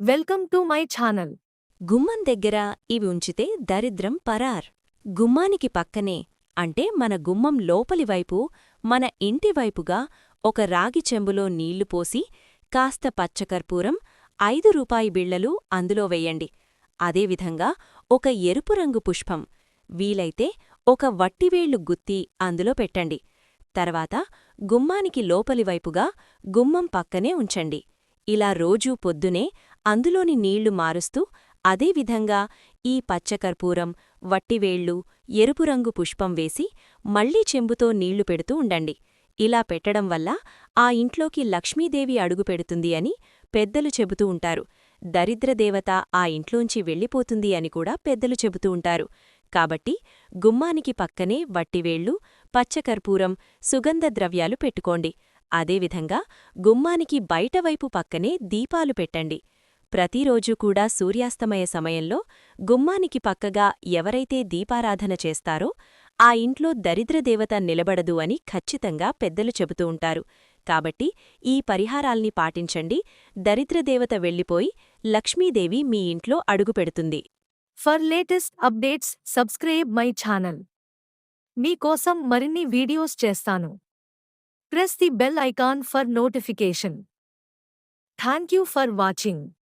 Welcome to my channel. గుమ్మం దగ్గర ఇవి ఉంచితే దరిద్రం పరార్. గుమ్మానికి పక్కనే అంటే మన గుమ్మం లోపలివైపు మన ఇంటివైపుగా ఒక రాగి చెంబులో నీళ్లు పోసి కాస్త పచ్చకర్పూరం 5 రూపాయి బిళ్లలు అందులో వెయ్యండి. అదేవిధంగా ఒక ఎరుపు రంగు పుష్పం వీలైతే ఒక వట్టివేళ్లు గుత్తి అందులో పెట్టండి. తర్వాత గుమ్మానికి లోపలివైపుగా గుమ్మం పక్కనే ఉంచండి. ఇలా రోజూ పొద్దునే అందులోని నీళ్లు మారుస్తూ అదేవిధంగా ఈ పచ్చకర్పూరం, వట్టివేళ్లు, ఎరుపు రంగు పుష్పం వేసి మళ్లీ చెంబుతో నీళ్లు పెడుతూ ఉండండి. ఇలా పెట్టడం వల్ల ఆ ఇంట్లోకి లక్ష్మీదేవి అడుగుపెడుతుంది అని పెద్దలు చెబుతూ ఉంటారు. దరిద్రదేవత ఆ ఇంట్లోంచి వెళ్ళిపోతుంది అని కూడా పెద్దలు చెబుతూ ఉంటారు. కాబట్టి గుమ్మానికి పక్కనే వట్టివేళ్లు, పచ్చకర్పూరం, సుగంధ ద్రవ్యాలు పెట్టుకోండి. అదేవిధంగా గుమ్మానికి బయటవైపు పక్కనే దీపాలు పెట్టండి. ప్రతిరోజూ కూడా సూర్యాస్తమయ సమయంలో గుమ్మానికి పక్కగా ఎవరైతే దీపారాధన చేస్తారో ఆ ఇంట్లో దరిద్రదేవత నిలబడదు అని ఖచ్చితంగా పెద్దలు చెబుతూ ఉంటారు. కాబట్టి ఈ పరిహారాల్ని పాటించండి. దరిద్రదేవత వెళ్ళిపోయి లక్ష్మీదేవి మీ ఇంట్లో అడుగుపెడుతుంది. For latest updates subscribe my channel. మీకోసం మరిన్ని వీడియోస్ చేస్తాను. Press the bell icon for notification. Thank you for watching.